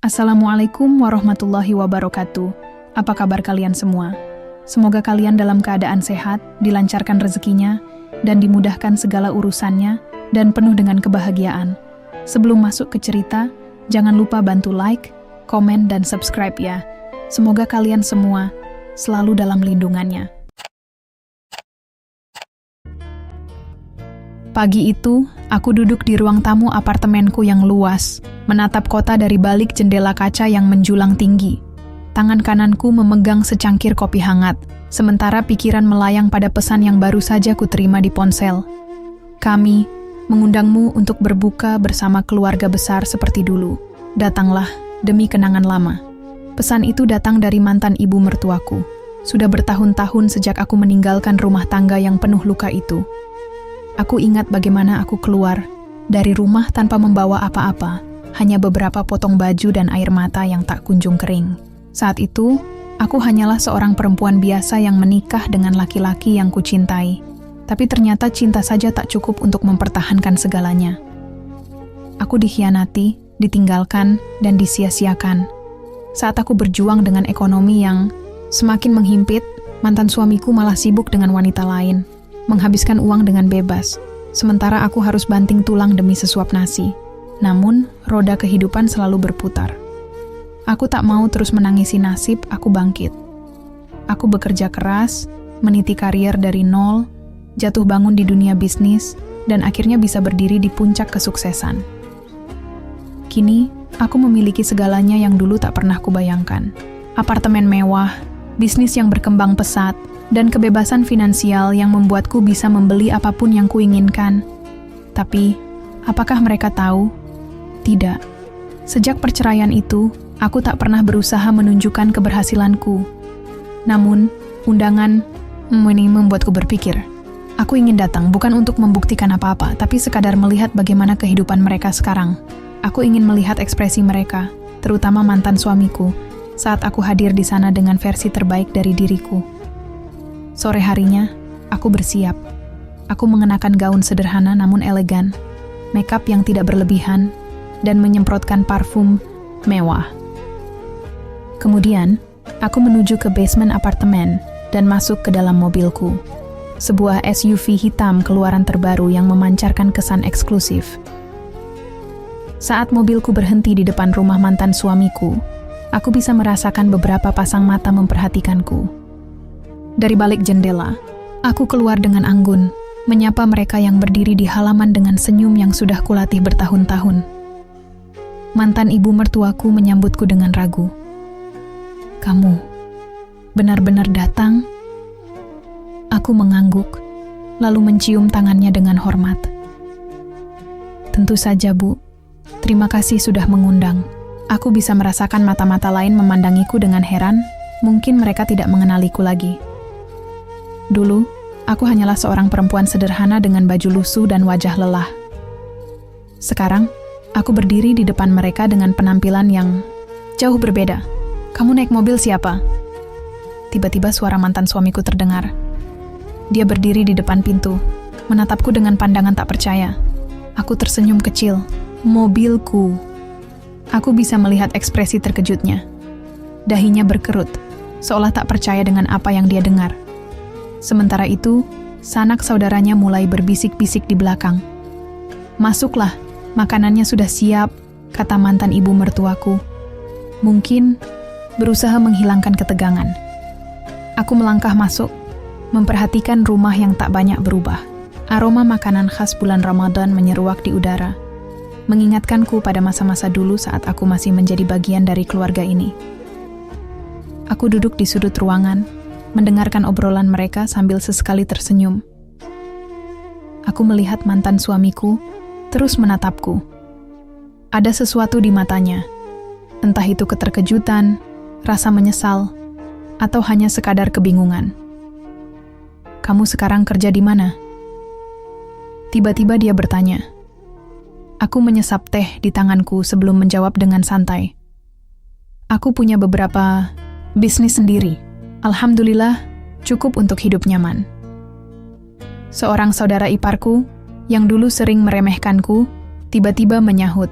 Assalamualaikum warahmatullahi wabarakatuh. Apa kabar kalian semua? Semoga kalian dalam keadaan sehat, dilancarkan rezekinya, dan dimudahkan segala urusannya, dan penuh dengan kebahagiaan. Sebelum masuk ke cerita, jangan lupa bantu like, komen, dan subscribe ya. Semoga kalian semua selalu dalam lindungannya. Pagi itu, aku duduk di ruang tamu apartemenku yang luas, menatap kota dari balik jendela kaca yang menjulang tinggi. Tangan kananku memegang secangkir kopi hangat, sementara pikiran melayang pada pesan yang baru saja kuterima di ponsel. Kami mengundangmu untuk berbuka bersama keluarga besar seperti dulu. Datanglah demi kenangan lama. Pesan itu datang dari mantan ibu mertuaku. Sudah bertahun-tahun sejak aku meninggalkan rumah tangga yang penuh luka itu. Aku ingat bagaimana aku keluar dari rumah tanpa membawa apa-apa, hanya beberapa potong baju dan air mata yang tak kunjung kering. Saat itu, aku hanyalah seorang perempuan biasa yang menikah dengan laki-laki yang kucintai. Tapi ternyata cinta saja tak cukup untuk mempertahankan segalanya. Aku dikhianati, ditinggalkan, dan disia-siakan. Saat aku berjuang dengan ekonomi yang semakin menghimpit, mantan suamiku malah sibuk dengan wanita lain, menghabiskan uang dengan bebas, sementara aku harus banting tulang demi sesuap nasi. Namun, roda kehidupan selalu berputar. Aku tak mau terus menangisi nasib, aku bangkit. Aku bekerja keras, meniti karier dari nol, jatuh bangun di dunia bisnis, dan akhirnya bisa berdiri di puncak kesuksesan. Kini, aku memiliki segalanya yang dulu tak pernah kubayangkan. Apartemen mewah, bisnis yang berkembang pesat, dan kebebasan finansial yang membuatku bisa membeli apapun yang kuinginkan. Tapi, apakah mereka tahu? Tidak. Sejak perceraian itu, aku tak pernah berusaha menunjukkan keberhasilanku. Namun, undangan ini membuatku berpikir. Aku ingin datang bukan untuk membuktikan apa-apa, tapi sekadar melihat bagaimana kehidupan mereka sekarang. Aku ingin melihat ekspresi mereka, terutama mantan suamiku, saat aku hadir di sana dengan versi terbaik dari diriku. Sore harinya, aku bersiap. Aku mengenakan gaun sederhana namun elegan, makeup yang tidak berlebihan, dan menyemprotkan parfum mewah. Kemudian, aku menuju ke basement apartemen dan masuk ke dalam mobilku. Sebuah SUV hitam keluaran terbaru yang memancarkan kesan eksklusif. Saat mobilku berhenti di depan rumah mantan suamiku, aku bisa merasakan beberapa pasang mata memperhatikanku. Dari balik jendela, aku keluar dengan anggun, menyapa mereka yang berdiri di halaman dengan senyum yang sudah kulatih bertahun-tahun. Mantan ibu mertuaku menyambutku dengan ragu. "Kamu benar-benar datang?" Aku mengangguk, lalu mencium tangannya dengan hormat. "Tentu saja, Bu. Terima kasih sudah mengundang." Aku bisa merasakan mata-mata lain memandangiku dengan heran, mungkin mereka tidak mengenaliku lagi. Dulu, aku hanyalah seorang perempuan sederhana dengan baju lusuh dan wajah lelah. Sekarang, aku berdiri di depan mereka dengan penampilan yang jauh berbeda. "Kamu naik mobil siapa?" Tiba-tiba suara mantan suamiku terdengar. Dia berdiri di depan pintu, menatapku dengan pandangan tak percaya. Aku tersenyum kecil. "Mobilku." Aku bisa melihat ekspresi terkejutnya. Dahinya berkerut, seolah tak percaya dengan apa yang dia dengar. Sementara itu, sanak saudaranya mulai berbisik-bisik di belakang. "Masuklah, makanannya sudah siap," kata mantan ibu mertuaku. Mungkin berusaha menghilangkan ketegangan. Aku melangkah masuk, memperhatikan rumah yang tak banyak berubah. Aroma makanan khas bulan Ramadan menyeruak di udara, mengingatkanku pada masa-masa dulu saat aku masih menjadi bagian dari keluarga ini. Aku duduk di sudut ruangan, mendengarkan obrolan mereka sambil sesekali tersenyum. Aku melihat mantan suamiku terus menatapku. Ada sesuatu di matanya, entah itu keterkejutan, rasa menyesal, atau hanya sekadar kebingungan. "Kamu sekarang kerja di mana?" Tiba-tiba dia bertanya. Aku menyesap teh di tanganku sebelum menjawab dengan santai. "Aku punya beberapa bisnis sendiri. Alhamdulillah, cukup untuk hidup nyaman." Seorang saudara iparku, yang dulu sering meremehkanku, tiba-tiba menyahut,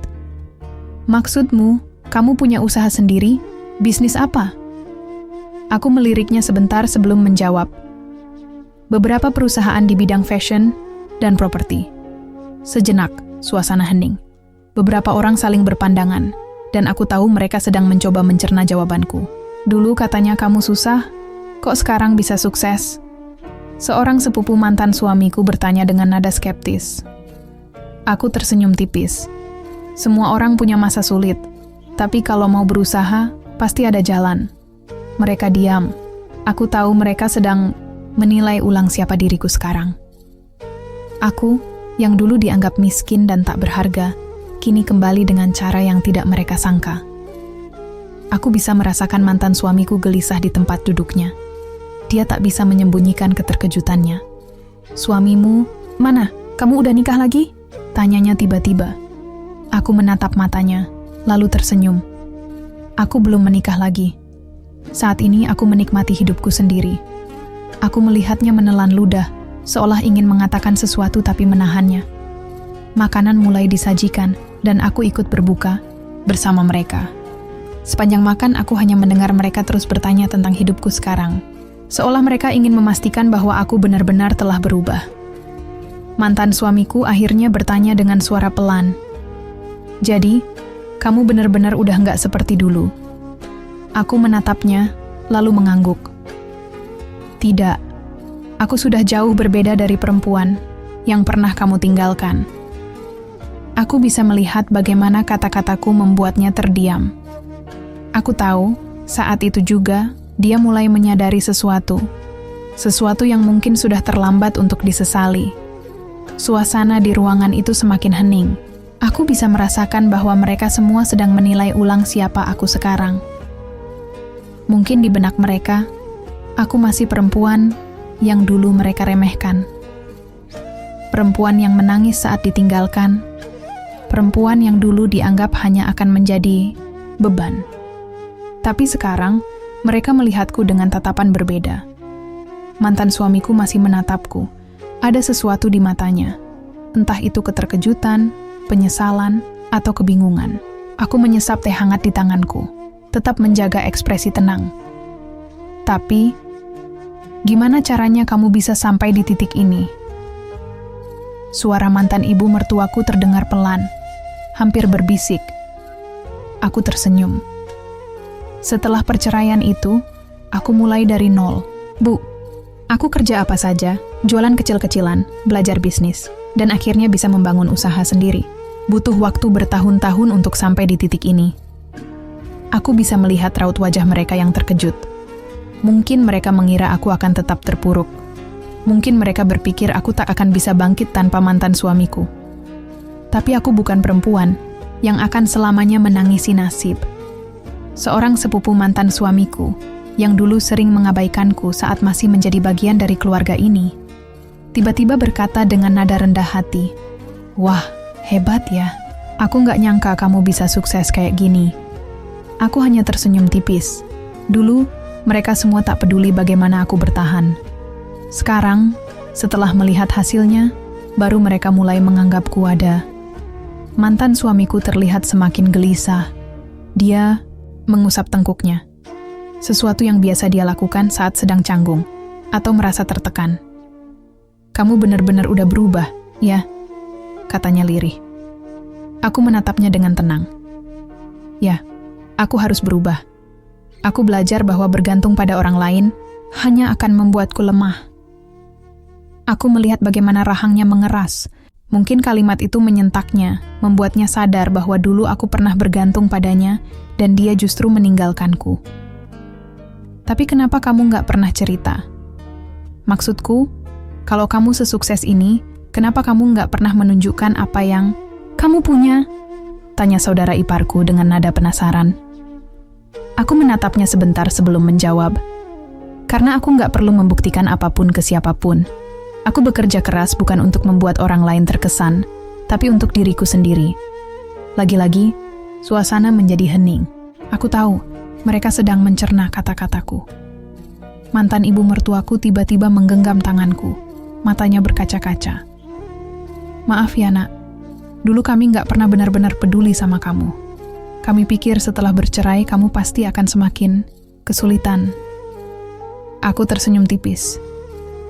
"Maksudmu, Kamu punya usaha sendiri? Bisnis apa? Aku meliriknya sebentar sebelum menjawab. Beberapa perusahaan di bidang fashion dan properti. Sejenak, suasana hening. Beberapa orang saling berpandangan, dan aku tahu mereka sedang mencoba mencerna jawabanku. Dulu katanya kamu susah, kok sekarang bisa sukses? Seorang sepupu mantan suamiku bertanya dengan nada skeptis. Aku tersenyum tipis. Semua orang punya masa sulit, tapi kalau mau berusaha, pasti ada jalan. Mereka diam. Aku tahu mereka sedang menilai ulang siapa diriku sekarang. Aku, yang dulu dianggap miskin dan tak berharga, kini kembali dengan cara yang tidak mereka sangka. Aku bisa merasakan mantan suamiku gelisah di tempat duduknya. Dia tak bisa menyembunyikan keterkejutannya. Suamimu, mana? Kamu udah nikah lagi? Tanyanya tiba-tiba. Aku menatap matanya, lalu tersenyum. Aku belum menikah lagi. Saat ini aku menikmati hidupku sendiri. Aku melihatnya menelan ludah, seolah ingin mengatakan sesuatu tapi menahannya. Makanan mulai disajikan, dan aku ikut berbuka bersama mereka. Sepanjang makan, aku hanya mendengar mereka terus bertanya tentang hidupku sekarang. Seolah mereka ingin memastikan bahwa aku benar-benar telah berubah. Mantan suamiku akhirnya bertanya dengan suara pelan. Jadi, kamu benar-benar udah nggak seperti dulu. Aku menatapnya, lalu mengangguk. Tidak, aku sudah jauh berbeda dari perempuan yang pernah kamu tinggalkan. Aku bisa melihat bagaimana kata-kataku membuatnya terdiam. Aku tahu, saat itu juga, dia mulai menyadari sesuatu yang mungkin sudah terlambat untuk disesali. Suasana di ruangan itu semakin hening. Aku bisa merasakan bahwa mereka semua sedang menilai ulang siapa aku sekarang. Mungkin di benak mereka, aku masih perempuan yang dulu mereka remehkan. Perempuan yang menangis saat ditinggalkan. Perempuan yang dulu dianggap hanya akan menjadi beban. Tapi sekarang, mereka melihatku dengan tatapan berbeda. Mantan suamiku masih menatapku. Ada sesuatu di matanya. Entah itu keterkejutan, penyesalan, atau kebingungan. Aku menyesap teh hangat di tanganku, tetap menjaga ekspresi tenang. Tapi, gimana caranya kamu bisa sampai di titik ini? Suara mantan ibu mertuaku terdengar pelan, hampir berbisik. Aku tersenyum. Setelah perceraian itu, aku mulai dari nol. Bu, aku kerja apa saja, jualan kecil-kecilan, belajar bisnis, dan akhirnya bisa membangun usaha sendiri. Butuh waktu bertahun-tahun untuk sampai di titik ini. Aku bisa melihat raut wajah mereka yang terkejut. Mungkin mereka mengira aku akan tetap terpuruk. Mungkin mereka berpikir aku tak akan bisa bangkit tanpa mantan suamiku. Tapi aku bukan perempuan yang akan selamanya menangisi nasib. Seorang sepupu mantan suamiku, yang dulu sering mengabaikanku saat masih menjadi bagian dari keluarga ini, tiba-tiba berkata dengan nada rendah hati, "Wah, hebat ya. Aku nggak nyangka kamu bisa sukses kayak gini." Aku hanya tersenyum tipis. Dulu, mereka semua tak peduli bagaimana aku bertahan. Sekarang, setelah melihat hasilnya, baru mereka mulai menganggapku ada. Mantan suamiku terlihat semakin gelisah. Dia mengusap tengkuknya. Sesuatu yang biasa dia lakukan saat sedang canggung atau merasa tertekan. "Kamu benar-benar udah berubah, ya?" katanya lirih. Aku menatapnya dengan tenang. "Ya, aku harus berubah. Aku belajar bahwa bergantung pada orang lain hanya akan membuatku lemah." Aku melihat bagaimana rahangnya mengeras. Mungkin kalimat itu menyentaknya, membuatnya sadar bahwa dulu aku pernah bergantung padanya dan dia justru meninggalkanku. "Tapi kenapa kamu nggak pernah cerita? Maksudku, kalau kamu sesukses ini, kenapa kamu nggak pernah menunjukkan apa yang kamu punya?" tanya saudara iparku dengan nada penasaran. Aku menatapnya sebentar sebelum menjawab. Karena aku nggak perlu membuktikan apapun ke siapapun. Aku bekerja keras bukan untuk membuat orang lain terkesan, tapi untuk diriku sendiri. Lagi-lagi, suasana menjadi hening. Aku tahu, mereka sedang mencerna kata-kataku. Mantan ibu mertuaku tiba-tiba menggenggam tanganku. Matanya berkaca-kaca. "Maaf ya, Nak. Dulu kami nggak pernah benar-benar peduli sama kamu. Kami pikir setelah bercerai kamu pasti akan semakin kesulitan. Aku tersenyum tipis.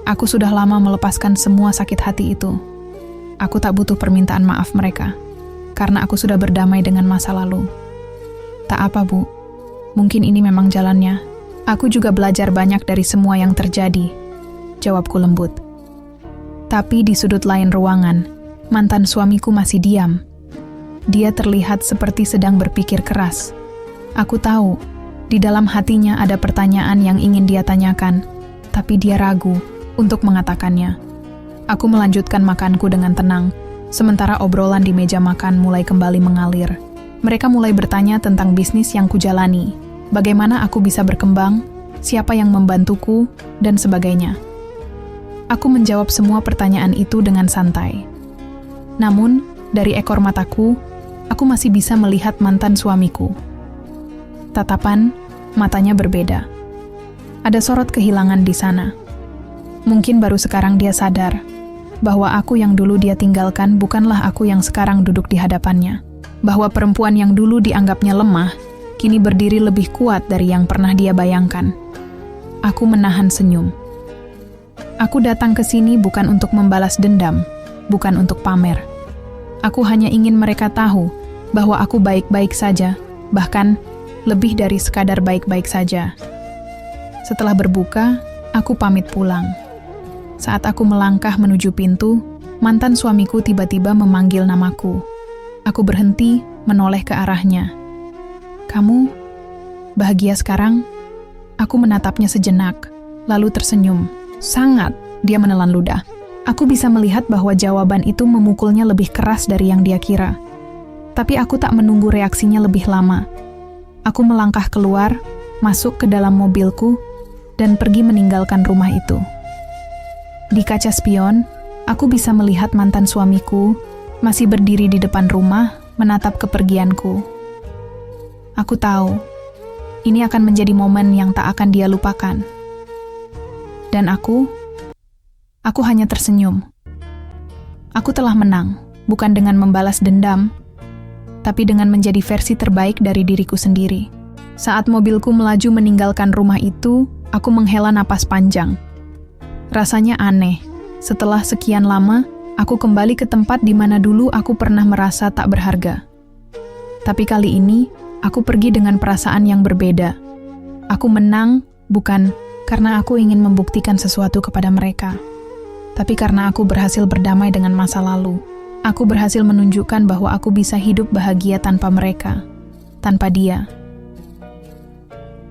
Aku sudah lama melepaskan semua sakit hati itu. Aku tak butuh permintaan maaf mereka, karena aku sudah berdamai dengan masa lalu. Tak apa, Bu. Mungkin ini memang jalannya. Aku juga belajar banyak dari semua yang terjadi, jawabku lembut. Tapi di sudut lain ruangan, mantan suamiku masih diam. Dia terlihat seperti sedang berpikir keras. Aku tahu, di dalam hatinya ada pertanyaan yang ingin dia tanyakan, tapi dia ragu untuk mengatakannya. Aku melanjutkan makanku dengan tenang, sementara obrolan di meja makan mulai kembali mengalir. Mereka mulai bertanya tentang bisnis yang kujalani, bagaimana aku bisa berkembang, siapa yang membantuku, dan sebagainya. Aku menjawab semua pertanyaan itu dengan santai. Namun, dari ekor mataku, aku masih bisa melihat mantan suamiku. Tatapan matanya berbeda. Ada sorot kehilangan di sana. Mungkin baru sekarang dia sadar bahwa aku yang dulu dia tinggalkan bukanlah aku yang sekarang duduk di hadapannya. Bahwa perempuan yang dulu dianggapnya lemah, kini berdiri lebih kuat dari yang pernah dia bayangkan. Aku menahan senyum. Aku datang ke sini bukan untuk membalas dendam, bukan untuk pamer. Aku hanya ingin mereka tahu bahwa aku baik-baik saja, bahkan lebih dari sekadar baik-baik saja. Setelah berbuka, aku pamit pulang. Saat aku melangkah menuju pintu, mantan suamiku tiba-tiba memanggil namaku. Aku berhenti, menoleh ke arahnya. "Kamu bahagia sekarang?" Aku menatapnya sejenak, lalu tersenyum. "Sangat," dia menelan ludah. Aku bisa melihat bahwa jawaban itu memukulnya lebih keras dari yang dia kira. Tapi aku tak menunggu reaksinya lebih lama. Aku melangkah keluar, masuk ke dalam mobilku, dan pergi meninggalkan rumah itu. Di kaca spion, aku bisa melihat mantan suamiku masih berdiri di depan rumah, menatap kepergianku. Aku tahu, ini akan menjadi momen yang tak akan dia lupakan. Dan aku hanya tersenyum. Aku telah menang, bukan dengan membalas dendam, tapi dengan menjadi versi terbaik dari diriku sendiri. Saat mobilku melaju meninggalkan rumah itu, aku menghela napas panjang. Rasanya aneh, setelah sekian lama, aku kembali ke tempat di mana dulu aku pernah merasa tak berharga. Tapi kali ini, aku pergi dengan perasaan yang berbeda. Aku menang, bukan karena aku ingin membuktikan sesuatu kepada mereka, tapi karena aku berhasil berdamai dengan masa lalu. Aku berhasil menunjukkan bahwa aku bisa hidup bahagia tanpa mereka, tanpa dia.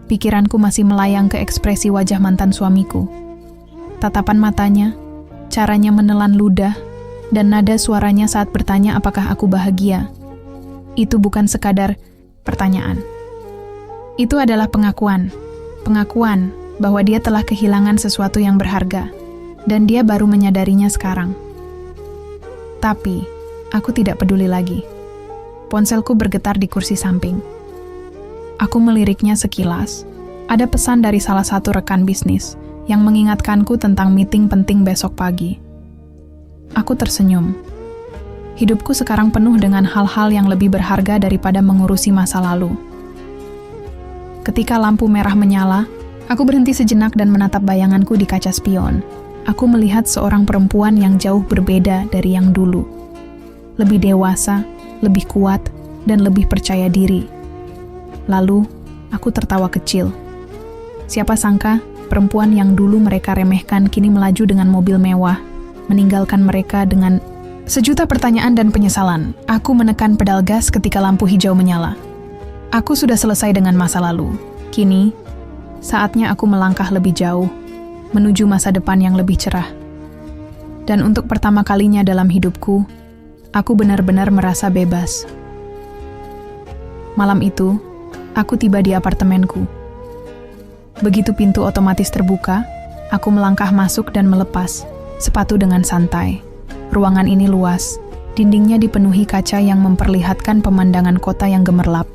Pikiranku masih melayang ke ekspresi wajah mantan suamiku. Tatapan matanya, caranya menelan ludah, dan nada suaranya saat bertanya apakah aku bahagia. Itu bukan sekadar pertanyaan. Itu adalah pengakuan bahwa dia telah kehilangan sesuatu yang berharga, dan dia baru menyadarinya sekarang. Tapi, aku tidak peduli lagi. Ponselku bergetar di kursi samping. Aku meliriknya sekilas. Ada pesan dari salah satu rekan bisnis yang mengingatkanku tentang meeting penting besok pagi. Aku tersenyum. Hidupku sekarang penuh dengan hal-hal yang lebih berharga daripada mengurusi masa lalu. Ketika lampu merah menyala, aku berhenti sejenak dan menatap bayanganku di kaca spion. Aku melihat seorang perempuan yang jauh berbeda dari yang dulu. Lebih dewasa, lebih kuat, dan lebih percaya diri. Lalu, aku tertawa kecil. Siapa sangka, perempuan yang dulu mereka remehkan kini melaju dengan mobil mewah, meninggalkan mereka dengan sejuta pertanyaan dan penyesalan. Aku menekan pedal gas ketika lampu hijau menyala. Aku sudah selesai dengan masa lalu. Kini, saatnya aku melangkah lebih jauh, menuju masa depan yang lebih cerah. Dan untuk pertama kalinya dalam hidupku, aku benar-benar merasa bebas. Malam itu, aku tiba di apartemenku. Begitu pintu otomatis terbuka, aku melangkah masuk dan melepas sepatu dengan santai. Ruangan ini luas, dindingnya dipenuhi kaca yang memperlihatkan pemandangan kota yang gemerlap.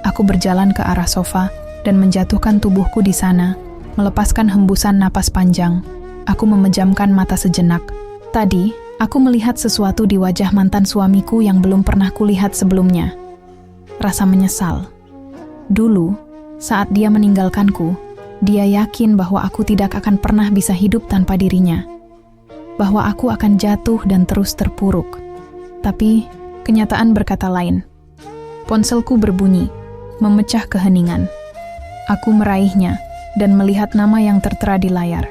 Aku berjalan ke arah sofa dan menjatuhkan tubuhku di sana, melepaskan hembusan napas panjang. Aku memejamkan mata sejenak. Tadi, aku melihat sesuatu di wajah mantan suamiku yang belum pernah kulihat sebelumnya. rasa menyesal. Dulu, saat dia meninggalkanku, dia yakin bahwa aku tidak akan pernah bisa hidup tanpa dirinya. Bahwa aku akan jatuh dan terus terpuruk. Tapi, kenyataan berkata lain. Ponselku berbunyi, memecah keheningan. Aku meraihnya dan melihat nama yang tertera di layar.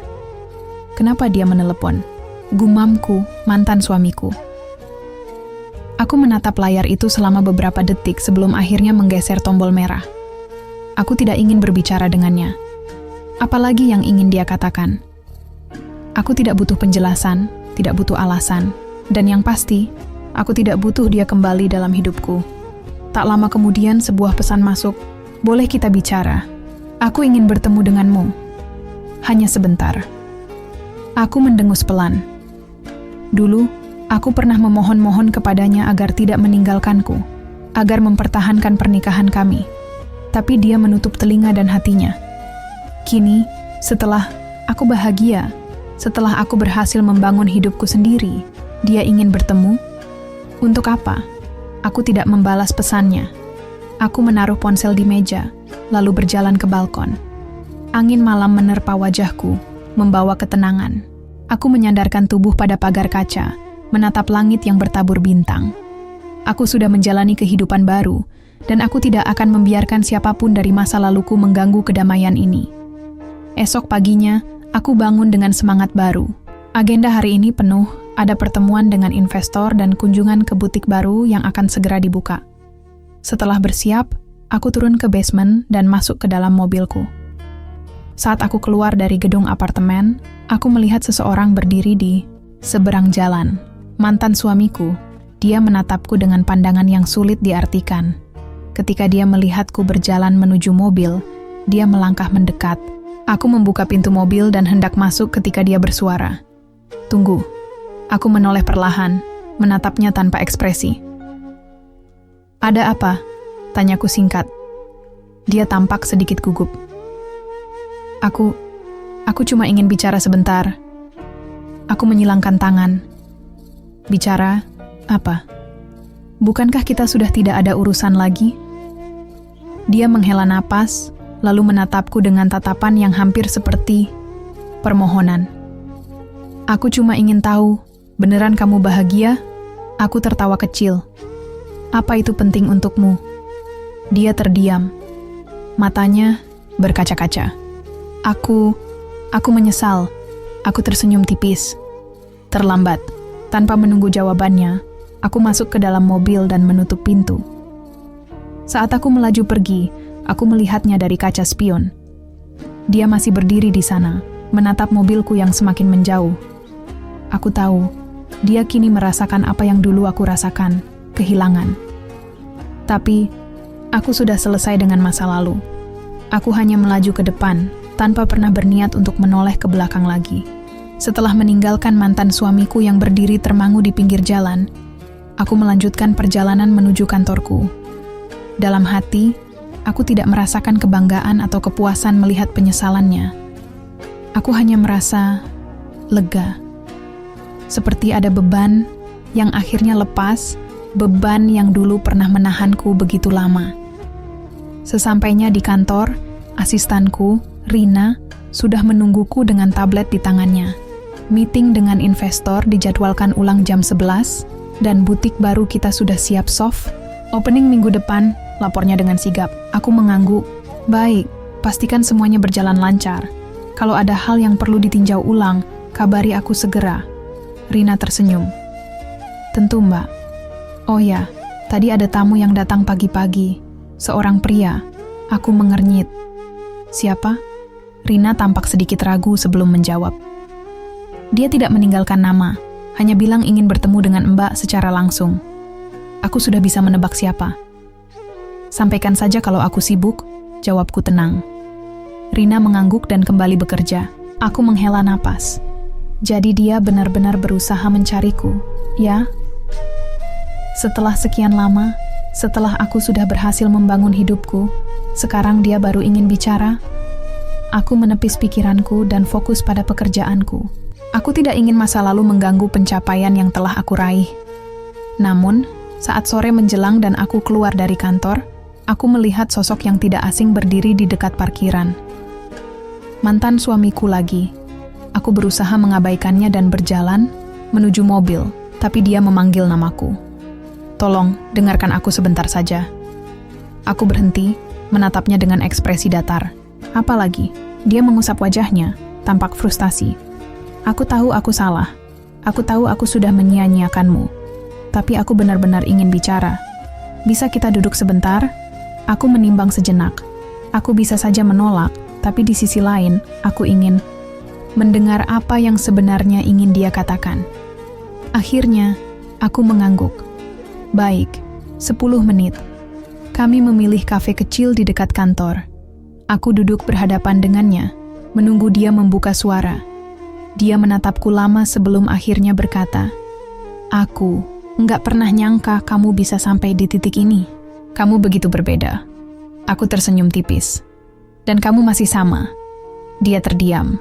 Kenapa dia menelepon? Gumamku, mantan suamiku. Aku menatap layar itu selama beberapa detik sebelum akhirnya menggeser tombol merah. Aku tidak ingin berbicara dengannya. Apalagi yang ingin dia katakan. Aku tidak butuh penjelasan, tidak butuh alasan, dan yang pasti, aku tidak butuh dia kembali dalam hidupku. Tak lama kemudian sebuah pesan masuk, boleh kita bicara. Aku ingin bertemu denganmu. Hanya sebentar. Aku mendengus pelan. Dulu, aku pernah memohon-mohon kepadanya agar tidak meninggalkanku, agar mempertahankan pernikahan kami. Tapi dia menutup telinga dan hatinya. Kini, setelah aku bahagia, setelah aku berhasil membangun hidupku sendiri, dia ingin bertemu. Untuk apa? Aku tidak membalas pesannya. Aku menaruh ponsel di meja, lalu berjalan ke balkon. Angin malam menerpa wajahku, membawa ketenangan. Aku menyandarkan tubuh pada pagar kaca, menatap langit yang bertabur bintang. Aku sudah menjalani kehidupan baru, dan aku tidak akan membiarkan siapapun dari masa laluku mengganggu kedamaian ini. Esok paginya, aku bangun dengan semangat baru. Agenda hari ini penuh, ada pertemuan dengan investor dan kunjungan ke butik baru yang akan segera dibuka. Setelah bersiap, aku turun ke basement dan masuk ke dalam mobilku. Saat aku keluar dari gedung apartemen, aku melihat seseorang berdiri di seberang jalan. Mantan suamiku, dia menatapku dengan pandangan yang sulit diartikan. Ketika dia melihatku berjalan menuju mobil, dia melangkah mendekat. Aku membuka pintu mobil dan hendak masuk ketika dia bersuara. Tunggu. Aku menoleh perlahan, menatapnya tanpa ekspresi. Ada apa? Tanyaku singkat. Dia tampak sedikit gugup. Aku cuma ingin bicara sebentar. Aku menyilangkan tangan. Bicara? Apa? Bukankah kita sudah tidak ada urusan lagi? Dia menghela napas, lalu menatapku dengan tatapan yang hampir seperti permohonan. Aku cuma ingin tahu, beneran kamu bahagia? Aku tertawa kecil. Apa itu penting untukmu? Dia terdiam. Matanya berkaca-kaca. Aku menyesal. Aku tersenyum tipis. Terlambat. Tanpa menunggu jawabannya, aku masuk ke dalam mobil dan menutup pintu. Saat aku melaju pergi, aku melihatnya dari kaca spion. Dia masih berdiri di sana, menatap mobilku yang semakin menjauh. Aku tahu, dia kini merasakan apa yang dulu aku rasakan, kehilangan. Tapi, aku sudah selesai dengan masa lalu. Aku hanya melaju ke depan, tanpa pernah berniat untuk menoleh ke belakang lagi. Setelah meninggalkan mantan suamiku yang berdiri termangu di pinggir jalan, aku melanjutkan perjalanan menuju kantorku. Dalam hati, aku tidak merasakan kebanggaan atau kepuasan melihat penyesalannya. Aku hanya merasa lega. Seperti ada beban yang akhirnya lepas, beban yang dulu pernah menahanku begitu lama. Sesampainya di kantor, asistenku, Rina, sudah menungguku dengan tablet di tangannya. Meeting dengan investor dijadwalkan ulang jam 11, dan butik baru kita sudah siap soft. Opening minggu depan, lapornya dengan sigap. Aku mengangguk. Baik, pastikan semuanya berjalan lancar. Kalau ada hal yang perlu ditinjau ulang, kabari aku segera. Rina tersenyum. Tentu, Mbak. Oh ya, tadi ada tamu yang datang pagi-pagi. Seorang pria. Aku mengernyit. Siapa? Rina tampak sedikit ragu sebelum menjawab. Dia tidak meninggalkan nama, hanya bilang ingin bertemu dengan Mbak secara langsung. Aku sudah bisa menebak siapa. Sampaikan saja kalau aku sibuk, jawabku tenang. Rina mengangguk dan kembali bekerja. Aku menghela napas. Jadi dia benar-benar berusaha mencariku, ya? Setelah sekian lama, setelah aku sudah berhasil membangun hidupku, sekarang dia baru ingin bicara. Aku menepis pikiranku dan fokus pada pekerjaanku. Aku tidak ingin masa lalu mengganggu pencapaian yang telah aku raih. Namun, saat sore menjelang dan aku keluar dari kantor, aku melihat sosok yang tidak asing berdiri di dekat parkiran. Mantan suamiku lagi. Aku berusaha mengabaikannya dan berjalan menuju mobil, tapi dia memanggil namaku. "Tolong, dengarkan aku sebentar saja." Aku berhenti, menatapnya dengan ekspresi datar. Apalagi, dia mengusap wajahnya, tampak frustasi. Aku tahu aku salah. Aku tahu aku sudah menyia-nyiakanmu. Tapi aku benar-benar ingin bicara. Bisa kita duduk sebentar? Aku menimbang sejenak. Aku bisa saja menolak, tapi di sisi lain, aku ingin mendengar apa yang sebenarnya ingin dia katakan. Akhirnya, aku mengangguk. Baik, 10 menit. Kami memilih kafe kecil di dekat kantor. Aku duduk berhadapan dengannya, menunggu dia membuka suara. Dia menatapku lama sebelum akhirnya berkata, "Aku nggak pernah nyangka kamu bisa sampai di titik ini. Kamu begitu berbeda." Aku tersenyum tipis. "Dan kamu masih sama." Dia terdiam.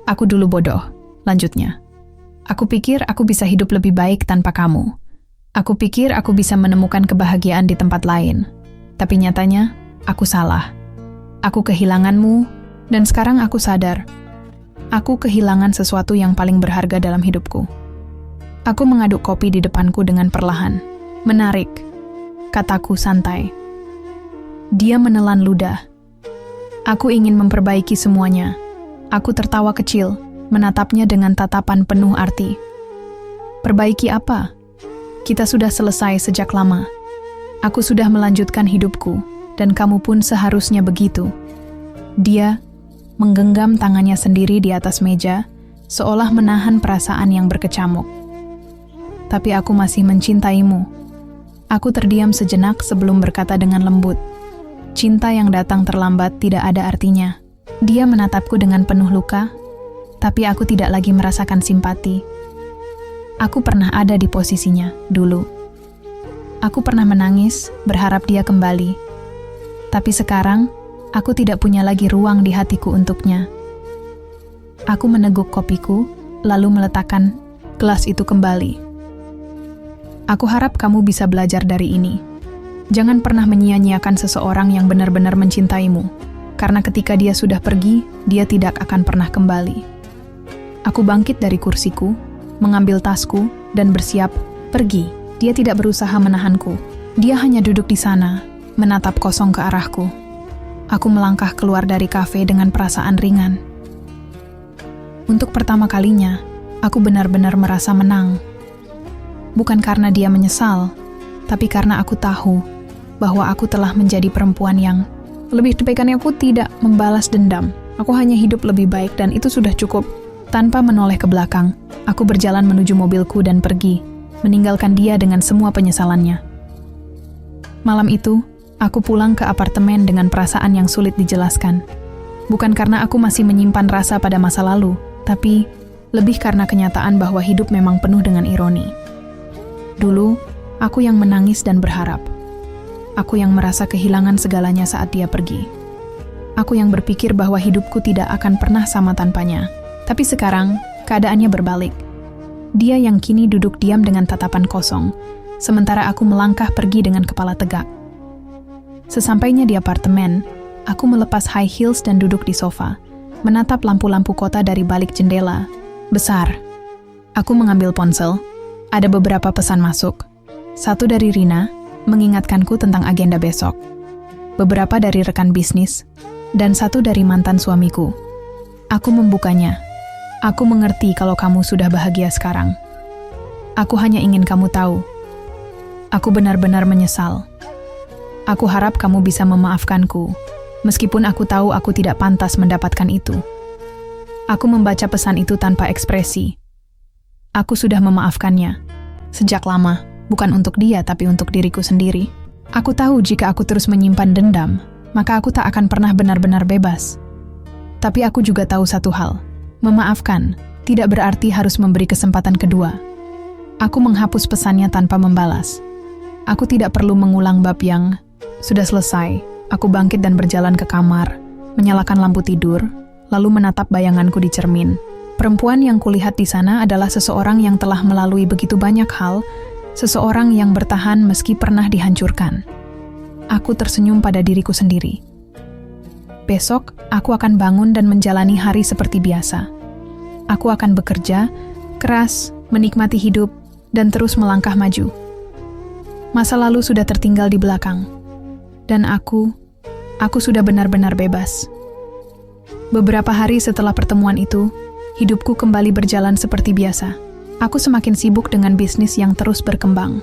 "Aku dulu bodoh," lanjutnya. "Aku pikir aku bisa hidup lebih baik tanpa kamu. Aku pikir aku bisa menemukan kebahagiaan di tempat lain. Tapi nyatanya, aku salah. Aku kehilanganmu, dan sekarang aku sadar. Aku kehilangan sesuatu yang paling berharga dalam hidupku." Aku mengaduk kopi di depanku dengan perlahan. "Menarik," kataku santai. Dia menelan ludah. "Aku ingin memperbaiki semuanya." Aku tertawa kecil, menatapnya dengan tatapan penuh arti. "Perbaiki apa? Kita sudah selesai sejak lama. Aku sudah melanjutkan hidupku, dan kamu pun seharusnya begitu." Dia menggenggam tangannya sendiri di atas meja, seolah menahan perasaan yang berkecamuk. "Tapi aku masih mencintaimu." Aku terdiam sejenak sebelum berkata dengan lembut, "Cinta yang datang terlambat tidak ada artinya." Dia menatapku dengan penuh luka, tapi aku tidak lagi merasakan simpati. Aku pernah ada di posisinya dulu. Aku pernah menangis, berharap dia kembali. Tapi sekarang, aku tidak punya lagi ruang di hatiku untuknya. Aku meneguk kopiku, lalu meletakkan gelas itu kembali. "Aku harap kamu bisa belajar dari ini. Jangan pernah menyia-nyiakan seseorang yang benar-benar mencintaimu, karena ketika dia sudah pergi, dia tidak akan pernah kembali." Aku bangkit dari kursiku, mengambil tasku, dan bersiap pergi. Dia tidak berusaha menahanku. Dia hanya duduk di sana, menatap kosong ke arahku. Aku melangkah keluar dari kafe dengan perasaan ringan. Untuk pertama kalinya, aku benar-benar merasa menang. Bukan karena dia menyesal, tapi karena aku tahu bahwa aku telah menjadi perempuan yang lebih tepatnya aku tidak membalas dendam. Aku hanya hidup lebih baik dan itu sudah cukup. Tanpa menoleh ke belakang, aku berjalan menuju mobilku dan pergi, meninggalkan dia dengan semua penyesalannya. Malam itu, aku pulang ke apartemen dengan perasaan yang sulit dijelaskan. Bukan karena aku masih menyimpan rasa pada masa lalu, tapi lebih karena kenyataan bahwa hidup memang penuh dengan ironi. Dulu, aku yang menangis dan berharap. Aku yang merasa kehilangan segalanya saat dia pergi. Aku yang berpikir bahwa hidupku tidak akan pernah sama tanpanya. Tapi sekarang, keadaannya berbalik. Dia yang kini duduk diam dengan tatapan kosong, sementara aku melangkah pergi dengan kepala tegak. Sesampainya di apartemen, aku melepas high heels dan duduk di sofa, menatap lampu-lampu kota dari balik jendela. Besar. Aku mengambil ponsel. Ada beberapa pesan masuk. Satu dari Rina, mengingatkanku tentang agenda besok. Beberapa dari rekan bisnis, dan satu dari mantan suamiku. Aku membukanya. "Aku mengerti kalau kamu sudah bahagia sekarang. Aku hanya ingin kamu tahu. Aku benar-benar menyesal. Aku harap kamu bisa memaafkanku, meskipun aku tahu aku tidak pantas mendapatkan itu." Aku membaca pesan itu tanpa ekspresi. Aku sudah memaafkannya. Sejak lama, bukan untuk dia tapi untuk diriku sendiri. Aku tahu jika aku terus menyimpan dendam, maka aku tak akan pernah benar-benar bebas. Tapi aku juga tahu satu hal. Memaafkan tidak berarti harus memberi kesempatan kedua. Aku menghapus pesannya tanpa membalas. Aku tidak perlu mengulang bab yang sudah selesai. Aku bangkit dan berjalan ke kamar, menyalakan lampu tidur, lalu menatap bayanganku di cermin. Perempuan yang kulihat di sana adalah seseorang yang telah melalui begitu banyak hal, seseorang yang bertahan meski pernah dihancurkan. aku tersenyum pada diriku sendiri. Besok, aku akan bangun dan menjalani hari seperti biasa. Aku akan bekerja, keras, menikmati hidup, dan terus melangkah maju. Masa lalu sudah tertinggal di belakang. Dan aku sudah benar-benar bebas. Beberapa hari setelah pertemuan itu, hidupku kembali berjalan seperti biasa. Aku semakin sibuk dengan bisnis yang terus berkembang.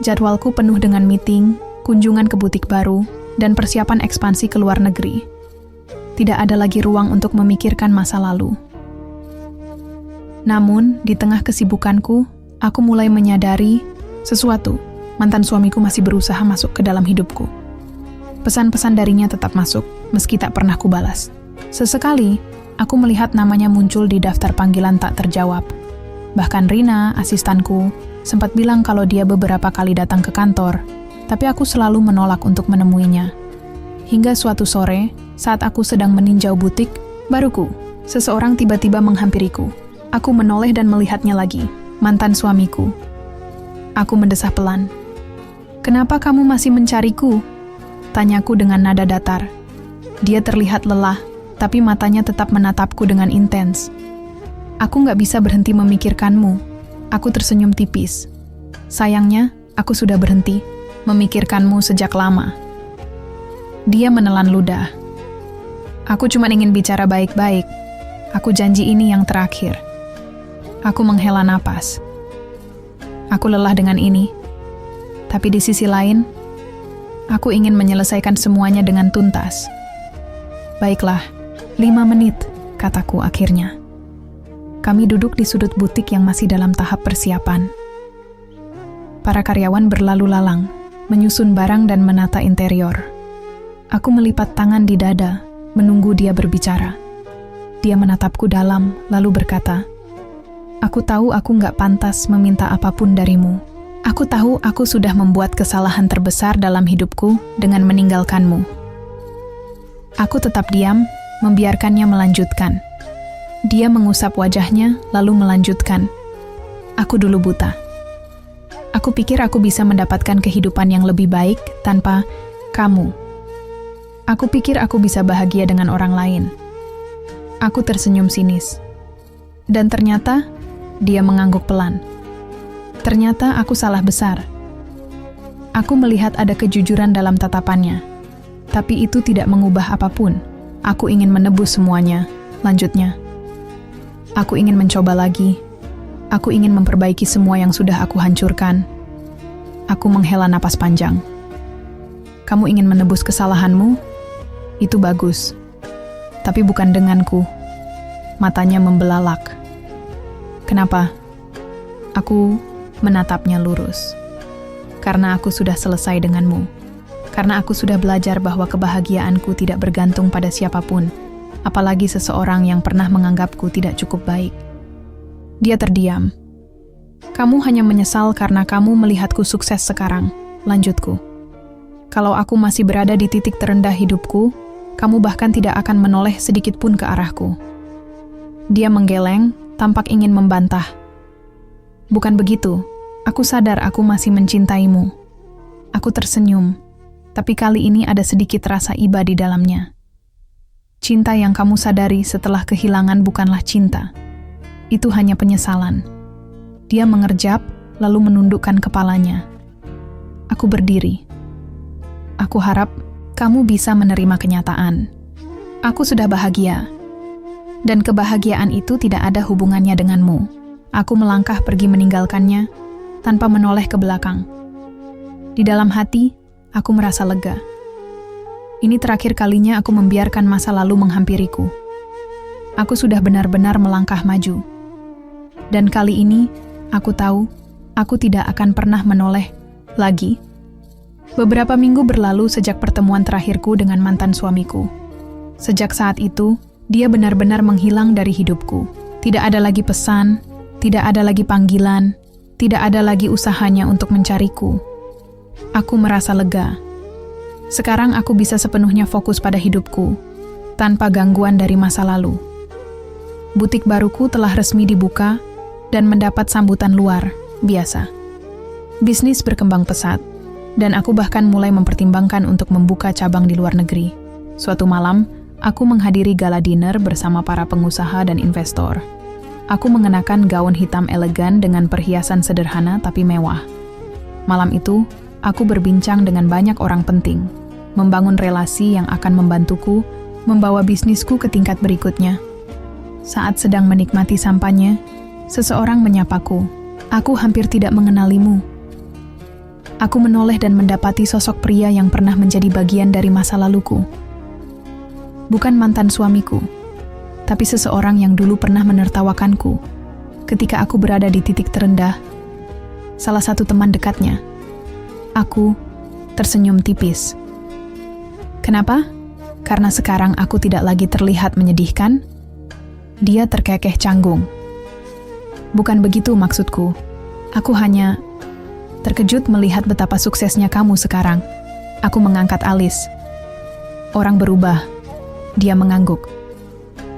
Jadwalku penuh dengan meeting, kunjungan ke butik baru, dan persiapan ekspansi ke luar negeri. Tidak ada lagi ruang untuk memikirkan masa lalu. Namun, di tengah kesibukanku, aku mulai menyadari sesuatu. Mantan suamiku masih berusaha masuk ke dalam hidupku. Pesan-pesan darinya tetap masuk, meski tak pernah kubalas. Sesekali, aku melihat namanya muncul di daftar panggilan tak terjawab. Bahkan Rina, asistanku, sempat bilang kalau dia beberapa kali datang ke kantor, tapi aku selalu menolak untuk menemuinya. Hingga suatu sore, saat aku sedang meninjau butik, baruku, seseorang tiba-tiba menghampiriku. Aku menoleh dan melihatnya lagi, mantan suamiku. Aku mendesah pelan. "Kenapa kamu masih mencariku?" Tanyaku dengan nada datar. Dia terlihat lelah, tapi matanya tetap menatapku dengan intens. "Aku nggak bisa berhenti memikirkanmu." Aku tersenyum tipis. "Sayangnya, aku sudah berhenti memikirkanmu sejak lama." Dia menelan ludah. "Aku cuma ingin bicara baik-baik. Aku janji ini yang terakhir." Aku menghela napas. Aku lelah dengan ini. Tapi di sisi lain, aku ingin menyelesaikan semuanya dengan tuntas. "Baiklah, 5 menit," kataku akhirnya. Kami duduk di sudut butik yang masih dalam tahap persiapan. Para karyawan berlalu lalang, menyusun barang dan menata interior. Aku melipat tangan di dada, menunggu dia berbicara. Dia menatapku dalam, lalu berkata, "Aku tahu aku nggak pantas meminta apapun darimu. Aku tahu aku sudah membuat kesalahan terbesar dalam hidupku dengan meninggalkanmu." Aku tetap diam, membiarkannya melanjutkan. Dia mengusap wajahnya, lalu melanjutkan, "Aku dulu buta. Aku pikir aku bisa mendapatkan kehidupan yang lebih baik tanpa kamu. Aku pikir aku bisa bahagia dengan orang lain." Aku tersenyum sinis. Dan ternyata, dia mengangguk pelan. Ternyata aku salah besar. Aku melihat ada kejujuran dalam tatapannya. Tapi itu tidak mengubah apapun. Aku ingin menebus semuanya, lanjutnya. Aku ingin mencoba lagi. Aku ingin memperbaiki semua yang sudah aku hancurkan. Aku menghela napas panjang. "Kamu ingin menebus kesalahanmu? Itu bagus. Tapi bukan denganku." Matanya membelalak. "Kenapa?" Aku menatapnya lurus. "Karena aku sudah selesai denganmu. Karena aku sudah belajar bahwa kebahagiaanku tidak bergantung pada siapapun, apalagi seseorang yang pernah menganggapku tidak cukup baik." Dia terdiam. "Kamu hanya menyesal karena kamu melihatku sukses sekarang," lanjutku. "Kalau aku masih berada di titik terendah hidupku, kamu bahkan tidak akan menoleh sedikit pun ke arahku." Dia menggeleng, tampak ingin membantah. "Bukan begitu. Aku sadar aku masih mencintaimu." Aku tersenyum, tapi kali ini ada sedikit rasa iba di dalamnya. "Cinta yang kamu sadari setelah kehilangan bukanlah cinta. Itu hanya penyesalan." Dia mengerjap, lalu menundukkan kepalanya. Aku berdiri. "Aku harap kamu bisa menerima kenyataan. Aku sudah bahagia. Dan kebahagiaan itu tidak ada hubungannya denganmu." Aku melangkah pergi meninggalkannya, tanpa menoleh ke belakang. Di dalam hati, aku merasa lega. Ini terakhir kalinya aku membiarkan masa lalu menghampiriku. Aku sudah benar-benar melangkah maju. Dan kali ini, aku tahu, aku tidak akan pernah menoleh lagi. Beberapa minggu berlalu sejak pertemuan terakhirku dengan mantan suamiku. Sejak saat itu, dia benar-benar menghilang dari hidupku. Tidak ada lagi pesan, tidak ada lagi panggilan, tidak ada lagi usahanya untuk mencariku. Aku merasa lega. Sekarang aku bisa sepenuhnya fokus pada hidupku, tanpa gangguan dari masa lalu. Butik baruku telah resmi dibuka dan mendapat sambutan luar biasa. Bisnis berkembang pesat. Dan aku bahkan mulai mempertimbangkan untuk membuka cabang di luar negeri. Suatu malam, aku menghadiri gala dinner bersama para pengusaha dan investor. Aku mengenakan gaun hitam elegan dengan perhiasan sederhana tapi mewah. Malam itu, aku berbincang dengan banyak orang penting, membangun relasi yang akan membantuku membawa bisnisku ke tingkat berikutnya. Saat sedang menikmati sampahnya, seseorang menyapaku. Aku hampir tidak mengenalimu. Aku menoleh dan mendapati sosok pria yang pernah menjadi bagian dari masa laluku. Bukan mantan suamiku, tapi seseorang yang dulu pernah menertawakanku ketika aku berada di titik terendah. Salah satu teman dekatnya. Aku tersenyum tipis. Kenapa? Karena sekarang aku tidak lagi terlihat menyedihkan. Dia terkekeh canggung. Bukan begitu maksudku. Aku hanya terkejut melihat betapa suksesnya kamu sekarang. Aku mengangkat alis. Orang berubah. Dia mengangguk.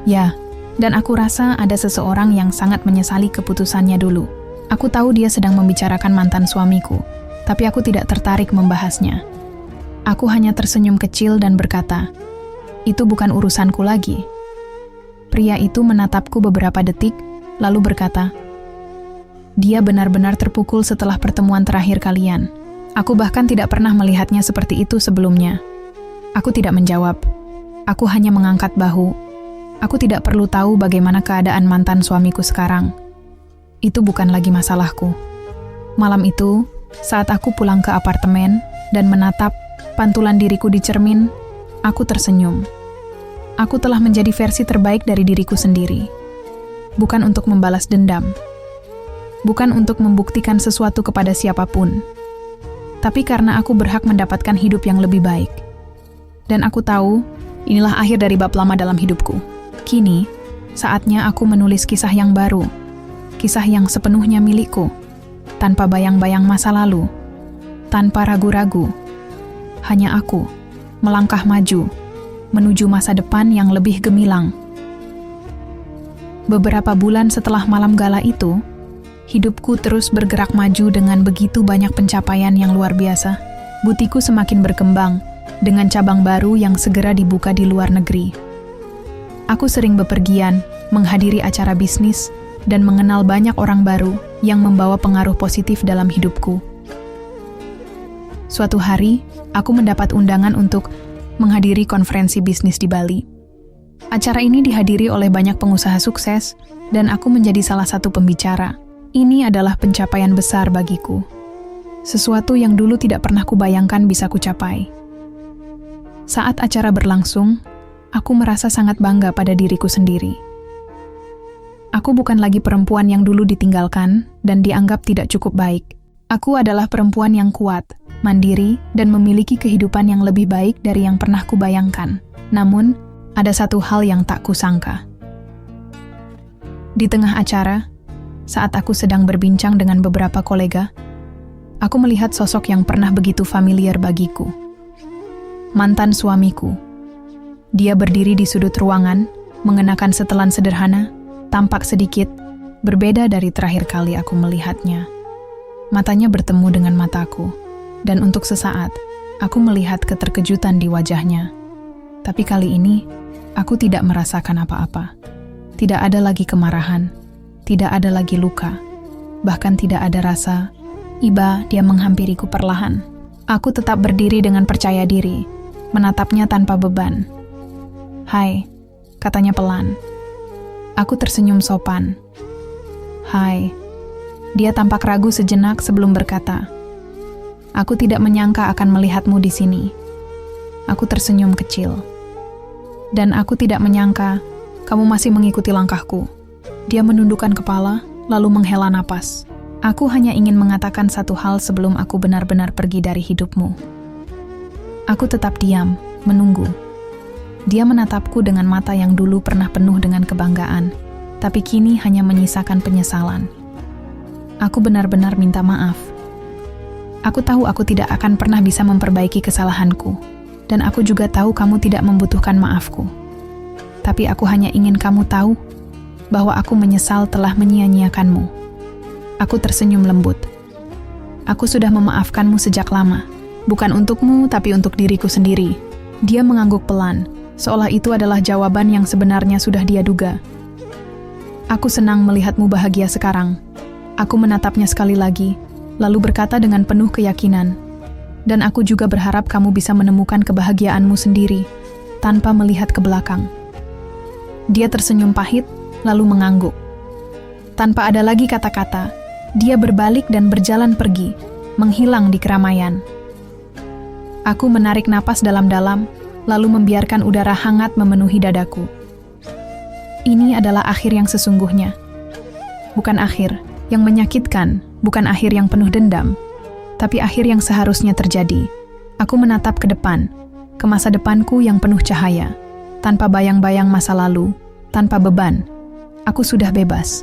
Ya, dan aku rasa ada seseorang yang sangat menyesali keputusannya dulu. Aku tahu dia sedang membicarakan mantan suamiku, tapi aku tidak tertarik membahasnya. Aku hanya tersenyum kecil dan berkata, "Itu bukan urusanku lagi." Pria itu menatapku beberapa detik, lalu berkata, "Dia benar-benar terpukul setelah pertemuan terakhir kalian. Aku bahkan tidak pernah melihatnya seperti itu sebelumnya." Aku tidak menjawab. Aku hanya mengangkat bahu. Aku tidak perlu tahu bagaimana keadaan mantan suamiku sekarang. Itu bukan lagi masalahku. Malam itu, saat aku pulang ke apartemen dan menatap pantulan diriku di cermin, aku tersenyum. Aku telah menjadi versi terbaik dari diriku sendiri. Bukan untuk membalas dendam. Bukan untuk membuktikan sesuatu kepada siapapun. Tapi karena aku berhak mendapatkan hidup yang lebih baik. Dan aku tahu, inilah akhir dari bab lama dalam hidupku. Kini, saatnya aku menulis kisah yang baru. Kisah yang sepenuhnya milikku. Tanpa bayang-bayang masa lalu. Tanpa ragu-ragu. Hanya aku, melangkah maju, menuju masa depan yang lebih gemilang. Beberapa bulan setelah malam gala itu, hidupku terus bergerak maju dengan begitu banyak pencapaian yang luar biasa. Butiku semakin berkembang, dengan cabang baru yang segera dibuka di luar negeri. Aku sering bepergian, menghadiri acara bisnis, dan mengenal banyak orang baru yang membawa pengaruh positif dalam hidupku. Suatu hari, aku mendapat undangan untuk menghadiri konferensi bisnis di Bali. Acara ini dihadiri oleh banyak pengusaha sukses, dan aku menjadi salah satu pembicara. Ini adalah pencapaian besar bagiku. Sesuatu yang dulu tidak pernah kubayangkan bisa kucapai. Saat acara berlangsung, aku merasa sangat bangga pada diriku sendiri. Aku bukan lagi perempuan yang dulu ditinggalkan dan dianggap tidak cukup baik. Aku adalah perempuan yang kuat, mandiri, dan memiliki kehidupan yang lebih baik dari yang pernah kubayangkan. Namun, ada satu hal yang tak kusangka. Di tengah acara, saat aku sedang berbincang dengan beberapa kolega, aku melihat sosok yang pernah begitu familiar bagiku. Mantan suamiku. Dia berdiri di sudut ruangan, mengenakan setelan sederhana, tampak sedikit berbeda dari terakhir kali aku melihatnya. Matanya bertemu dengan mataku. Dan untuk sesaat, aku melihat keterkejutan di wajahnya. Tapi kali ini, aku tidak merasakan apa-apa. Tidak ada lagi kemarahan, tidak ada lagi luka, bahkan tidak ada rasa iba dia menghampiriku perlahan. Aku tetap berdiri dengan percaya diri, menatapnya tanpa beban. "Hai," katanya pelan. Aku tersenyum sopan. "Hai." Dia tampak ragu sejenak sebelum berkata, "Aku tidak menyangka akan melihatmu di sini." Aku tersenyum kecil. "Dan aku tidak menyangka kamu masih mengikuti langkahku." Dia menundukkan kepala, lalu menghela napas. "Aku hanya ingin mengatakan satu hal sebelum aku benar-benar pergi dari hidupmu." Aku tetap diam, menunggu. Dia menatapku dengan mata yang dulu pernah penuh dengan kebanggaan, tapi kini hanya menyisakan penyesalan. Aku benar-benar minta maaf. Aku tahu aku tidak akan pernah bisa memperbaiki kesalahanku, dan aku juga tahu kamu tidak membutuhkan maafku. Tapi aku hanya ingin kamu tahu bahwa aku menyesal telah menyia-nyiakanmu. Aku tersenyum lembut. Aku sudah memaafkanmu sejak lama, Bukan untukmu, tapi untuk diriku sendiri. Dia mengangguk pelan, seolah itu adalah jawaban yang sebenarnya sudah dia duga. Aku senang melihatmu bahagia sekarang. Aku menatapnya sekali lagi, lalu berkata dengan penuh keyakinan. Dan aku juga berharap kamu bisa menemukan kebahagiaanmu sendiri, tanpa melihat ke belakang. Dia tersenyum pahit, lalu mengangguk. Tanpa ada lagi kata-kata, dia berbalik dan berjalan pergi, menghilang di keramaian. Aku menarik napas dalam-dalam, lalu membiarkan udara hangat memenuhi dadaku. Ini adalah akhir yang sesungguhnya. Bukan akhir yang menyakitkan, bukan akhir yang penuh dendam, tapi akhir yang seharusnya terjadi. Aku menatap ke depan, ke masa depanku yang penuh cahaya, tanpa bayang-bayang masa lalu, tanpa beban. Aku sudah bebas.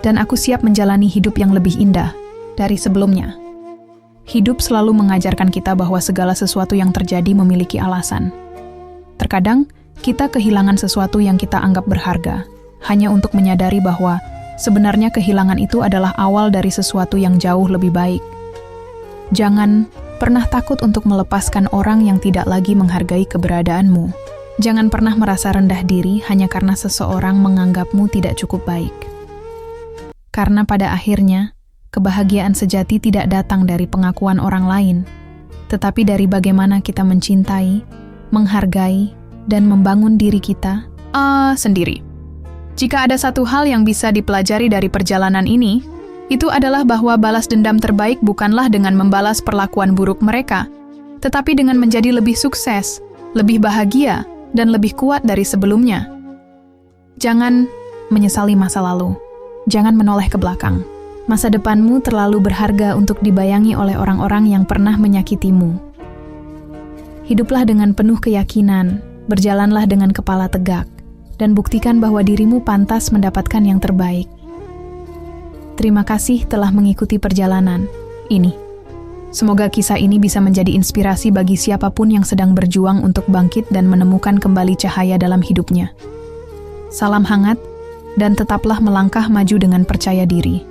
Dan aku siap menjalani hidup yang lebih indah dari sebelumnya. Hidup selalu mengajarkan kita bahwa segala sesuatu yang terjadi memiliki alasan. Terkadang, kita kehilangan sesuatu yang kita anggap berharga, hanya untuk menyadari bahwa sebenarnya kehilangan itu adalah awal dari sesuatu yang jauh lebih baik. Jangan pernah takut untuk melepaskan orang yang tidak lagi menghargai keberadaanmu. Jangan pernah merasa rendah diri hanya karena seseorang menganggapmu tidak cukup baik. Karena pada akhirnya, kebahagiaan sejati tidak datang dari pengakuan orang lain, tetapi dari bagaimana kita mencintai, menghargai, dan membangun diri kita sendiri. Jika ada satu hal yang bisa dipelajari dari perjalanan ini, itu adalah bahwa balas dendam terbaik bukanlah dengan membalas perlakuan buruk mereka, tetapi dengan menjadi lebih sukses, lebih bahagia, dan lebih kuat dari sebelumnya. Jangan menyesali masa lalu. Jangan menoleh ke belakang. Masa depanmu terlalu berharga untuk dibayangi oleh orang-orang yang pernah menyakitimu. Hiduplah dengan penuh keyakinan, berjalanlah dengan kepala tegak, dan buktikan bahwa dirimu pantas mendapatkan yang terbaik. Terima kasih telah mengikuti perjalanan ini. Semoga kisah ini bisa menjadi inspirasi bagi siapapun yang sedang berjuang untuk bangkit dan menemukan kembali cahaya dalam hidupnya. Salam hangat, dan tetaplah melangkah maju dengan percaya diri.